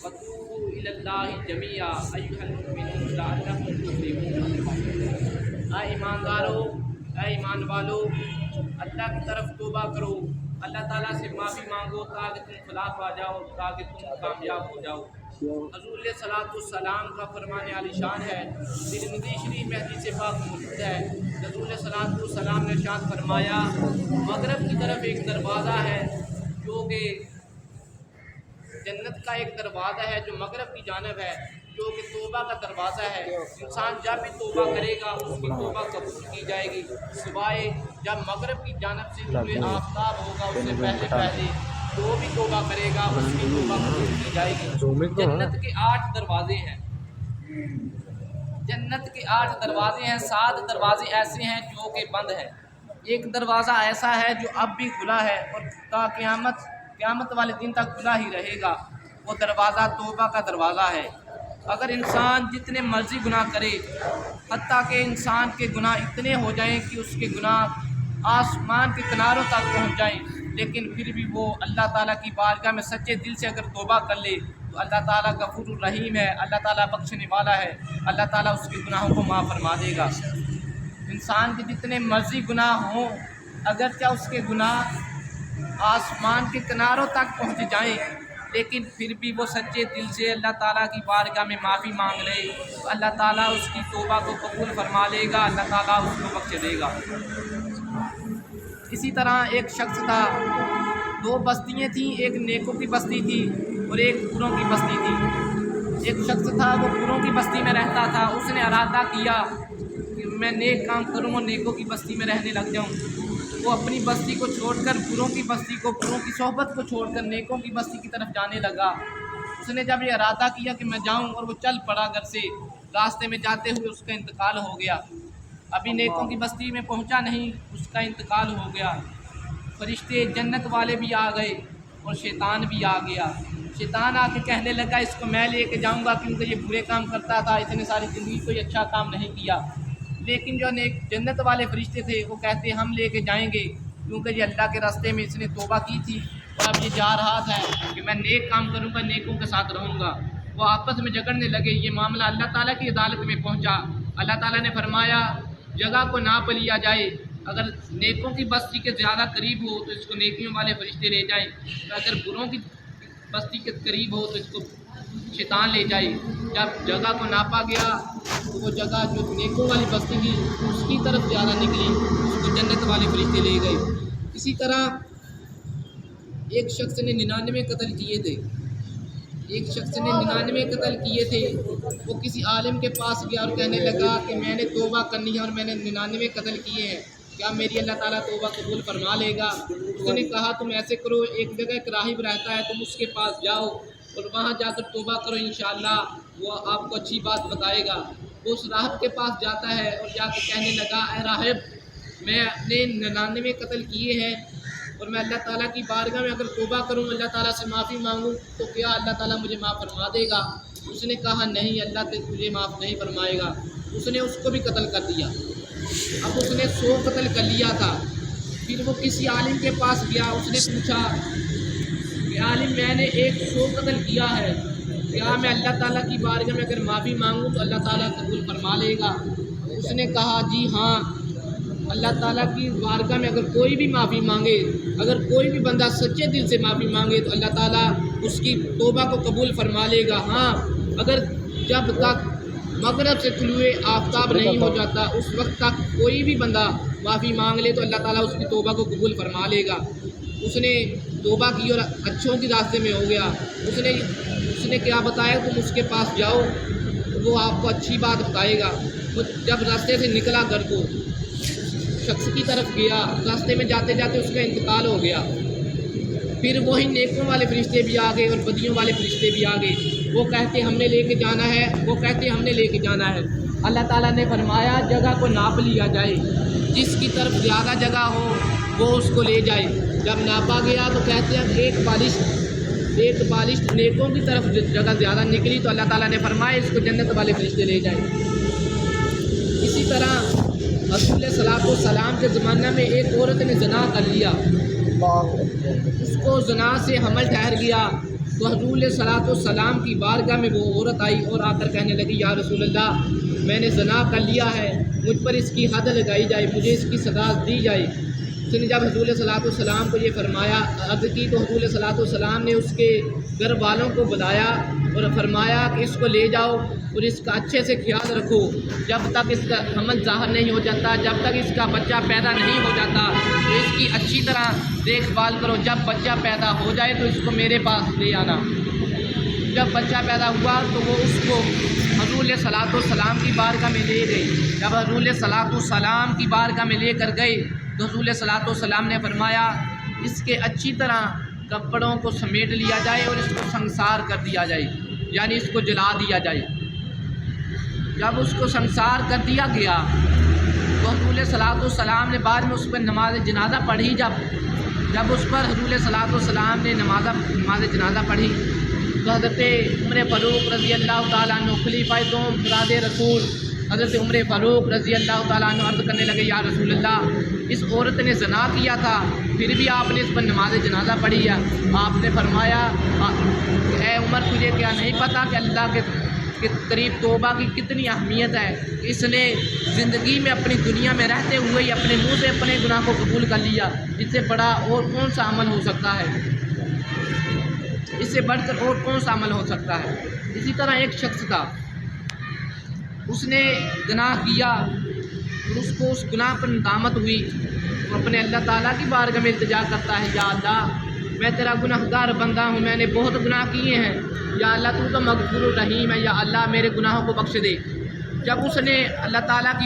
وَتُوبُوا إِلَى اللَّهِ جَمِيعًا أَيُّهَا الْمُؤْمِنُونَ لَعَلَّكُمْ تُفْلِحُونَ۔ اے ایماندارو، اے ایمان والو، اللہ کی طرف توبہ کرو، اللہ تعالیٰ سے معافی مانگو تاکہ تم فلاح پا جاؤ، تاکہ تم کامیاب ہو جاؤ۔ حضور علیہ الصلوۃ والسلام کا فرمان عالی شان ہے، ترمذی شریف میں حدیث پاک موجود ہے۔ حضور علیہ الصلوۃ والسلام نے ارشاد فرمایا، مغرب کی طرف ایک دروازہ ہے جو کہ جنت کا ایک دروازہ ہے جو مغرب کی جانب ہے، جو کہ توبہ کا دروازہ ہے۔ انسان جب بھی توبہ کرے گا اس کی توبہ قبول کی جائے گی، سوائے جب مغرب کی جانب سے طلوع آفتاب ہوگا اس سے پہلے پہلے جو بھی توبہ کرے گا اس کی توبہ قبول کی جائے گی۔ جنت کے 8 دروازے ہیں، جنت کے 8 دروازے ہیں، 7 دروازے ایسے ہیں جو کہ بند ہیں، ایک دروازہ ایسا ہے جو اب بھی کھلا ہے اور تا قیامت والے دن تک کھلا ہی رہے گا، وہ دروازہ توبہ کا دروازہ ہے۔ اگر انسان جتنے مرضی گناہ کرے، حتیٰ کہ انسان کے گناہ اتنے ہو جائیں کہ اس کے گناہ آسمان کے کناروں تک پہنچ جائیں، لیکن پھر بھی وہ اللہ تعالیٰ کی بارگاہ میں سچے دل سے اگر توبہ کر لے تو اللہ تعالیٰ غفور الرحیم ہے، اللہ تعالیٰ بخشنے والا ہے، اللہ تعالیٰ اس کے گناہوں کو معاف فرما دے گا۔ انسان کے جتنے مرضی گناہ ہوں، اگرچہ اس کے گناہ آسمان کے کناروں تک پہنچ جائیں، لیکن پھر بھی وہ سچے دل سے اللہ تعالیٰ کی بارگاہ میں معافی مانگ لے تو اللہ تعالیٰ اس کی توبہ کو قبول فرما لے گا، اللہ تعالیٰ اس کو بخش دے گا۔ اسی طرح ایک شخص تھا، 2 بستیاں تھیں، ایک نیکوں کی بستی تھی اور ایک بروں کی بستی تھی۔ ایک شخص تھا وہ بروں کی بستی میں رہتا تھا، اس نے ارادہ کیا کہ میں نیک کام کروں اور نیکوں کی بستی میں رہنے لگ جاؤں۔ وہ اپنی بستی کو چھوڑ کر بروں کی بستی کو، بروں کی صحبت کو چھوڑ کر نیکوں کی بستی کی طرف جانے لگا۔ اس نے جب یہ ارادہ کیا کہ میں جاؤں اور وہ چل پڑا گھر سے، راستے میں جاتے ہوئے اس کا انتقال ہو گیا۔ ابھی نیکوں کی بستی میں پہنچا نہیں، اس کا انتقال ہو گیا۔ فرشتے جنت والے بھی آ گئے اور شیطان بھی آ گیا۔ شیطان آ کے کہنے لگا اس کو میں لے کے جاؤں گا کیونکہ یہ برے کام کرتا تھا، اتنے ساری زندگی کوئی اچھا کام نہیں کیا۔ لیکن جو جنت والے فرشتے تھے وہ کہتے ہم لے کے جائیں گے کیونکہ یہ اللہ کے راستے میں اس نے توبہ کی تھی اور اب یہ جا رہا تھا کہ میں نیک کام کروں گا، نیکوں کے ساتھ رہوں گا۔ وہ آپس میں جھگڑنے لگے، یہ معاملہ اللہ تعالیٰ کی عدالت میں پہنچا۔ اللہ تعالیٰ نے فرمایا جگہ کو ناپ لیا جائے، اگر نیکوں کی بستی کے زیادہ قریب ہو تو اس کو نیکیوں والے فرشتے لے جائیں، اگر بروں کی بستی کے قریب ہو تو اس کو شیطان لے جائے۔ جب جگہ کو ناپا گیا تو وہ جگہ جو نیکوں والی بستی تھی اس کی طرف زیادہ نکلی، اس کو جنت والے فرشتے لے گئے۔ اسی طرح ایک شخص نے 99 قتل کیے تھے، ایک شخص نے 99 قتل کیے تھے۔ وہ کسی عالم کے پاس گیا اور کہنے لگا کہ میں نے توبہ کرنی ہے اور میں نے 99 قتل کیے ہیں، کیا میری اللہ تعالیٰ توبہ قبول فرما لے گا؟ اس نے کہا تم ایسے کرو، ایک جگہ ایک راہب رہتا ہے، تم اس کے پاس جاؤ اور وہاں جا کر توبہ کرو، انشاءاللہ وہ آپ کو اچھی بات بتائے گا۔ وہ اس راہب کے پاس جاتا ہے اور جا کے کہنے لگا اے راہب میں نے 99 قتل کیے ہیں اور میں اللہ تعالیٰ کی بارگاہ میں اگر توبہ کروں، اللہ تعالیٰ سے معافی مانگوں تو کیا اللہ تعالیٰ مجھے معاف فرما دے گا؟ اس نے کہا نہیں، اللہ تجھے معاف نہیں فرمائے گا۔ اس نے اس کو بھی قتل کر دیا۔ اب اس نے 100 قتل کر لیا تھا۔ پھر وہ کسی عالم کے پاس گیا، اس نے پوچھا کہ عالم میں نے 100 قتل کیا ہے، کیا میں اللہ تعالیٰ کی بارگاہ میں اگر معافی مانگوں تو اللہ تعالیٰ قبول فرما لے گا؟ اس نے کہا جی ہاں، اللہ تعالیٰ کی بارگاہ میں اگر کوئی بھی معافی مانگے، اگر کوئی بھی بندہ سچے دل سے معافی مانگے تو اللہ تعالیٰ اس کی توبہ کو قبول فرما لے گا۔ ہاں، اگر جب تک مغرب سے طلوع آفتاب نہیں ہو جاتا اس وقت تک کوئی بھی بندہ معافی مانگ لے تو اللہ تعالیٰ اس کی توبہ کو قبول فرما لے گا۔ اس نے توبہ کی اور اچھوں کے راستے میں ہو گیا۔ اس نے کیا بتایا تم اس کے پاس جاؤ وہ آپ کو اچھی بات بتائے گا۔ وہ جب راستے سے نکلا گھر کو شخص کی طرف گیا، راستے میں جاتے جاتے اس کا انتقال ہو گیا۔ پھر وہی نیکوں والے فرشتے بھی آ گئے اور بدیوں والے فرشتے بھی آ گئے۔ وہ کہتے ہم نے لے کے جانا ہے، وہ کہتے ہم نے لے کے جانا ہے۔ اللہ تعالیٰ نے فرمایا جگہ کو ناپ لیا جائے، جس کی طرف زیادہ جگہ ہو وہ اس کو لے جائے۔ جب ناپا گیا تو کہتے ہیں ایک بالشت نیکوں کی طرف جگہ زیادہ نکلی تو اللہ تعالیٰ نے فرمایا اس کو جنت والے فرشتے لے جائیں۔ اسی طرح رسول صلی اللہ علیہ وسلم کے زمانہ میں ایک عورت نے زنا کر لیا، اس کو زنا سے حمل ٹھہر گیا، تو حضور علیہ الصلوۃ والسلام کی بارگاہ میں وہ عورت آئی اور آ کر کہنے لگی یا رسول اللہ میں نے زنا کر لیا ہے، مجھ پر اس کی حد لگائی جائے، مجھے اس کی سزا دی جائے۔ اس نے جب حضور علیہ الصلوۃ والسلام کو یہ فرمایا عرض کی تو حضور علیہ الصلوۃ والسلام نے اس کے گھر والوں کو بلایا اور فرمایا کہ اس کو لے جاؤ اور اس کا اچھے سے خیال رکھو جب تک اس کا حمل ظاہر نہیں ہو جاتا، جب تک اس کا بچہ پیدا نہیں ہو جاتا تو اس کی اچھی طرح دیکھ بھال کرو، جب بچہ پیدا ہو جائے تو اس کو میرے پاس لے آنا۔ جب بچہ پیدا ہوا تو وہ اس کو حضور علیہ الصلوۃ والسلام کی بارگاہ میں لے گئی۔ جب حضور علیہ الصلوۃ والسلام کی بارگاہ میں لے کر گئے تو حضور علیہ الصلوۃ والسلام نے فرمایا اس کے اچھی طرح کپڑوں کو سمیٹ لیا جائے اور اس کو سنسار کر دیا جائے، یعنی اس کو جلا دیا جائے۔ جب اس کو سنسار کر دیا گیا تو حضور علیہ الصلوۃ والسلام نے بعد میں اس پر نماز جنازہ پڑھی۔ جب اس پر حضور علیہ الصلوۃ والسلام نے نماز جنازہ پڑھی تو حضرت عمر فاروق رضی اللہ تعالیٰ عنہ خلیفہ دوم مراد رسول حضرت عمر فاروق رضی اللہ تعالیٰ عنہ عرض کرنے لگے یا رسول اللہ اس عورت نے زنا کیا تھا پھر بھی آپ نے اس پر نماز جنازہ پڑھی ہے۔ آپ نے فرمایا اے عمر تجھے کیا نہیں پتہ کہ اللہ کے قریب توبہ کی کتنی اہمیت ہے؟ اس نے زندگی میں اپنی دنیا میں رہتے ہوئے ہی اپنے منہ سے اپنے گناہ کو قبول کر لیا، اس سے بڑا اور کون سا عمل ہو سکتا ہے؟ اس سے بڑھ کر اور کون سا عمل ہو سکتا ہے؟ اسی طرح ایک شخص تھا، اس نے گناہ کیا اور اس کو اس گناہ پر ندامت ہوئی، وہ اپنے اللہ تعالیٰ کی بارگاہ میں التجا کرتا ہے یا اللہ میں تیرا گناہ گار بندہ ہوں، میں نے بہت گناہ کیے ہیں، یا اللہ تو مغفور الرحیم ہے، یا اللہ میرے گناہوں کو بخش دے۔ جب اس نے اللہ تعالیٰ کی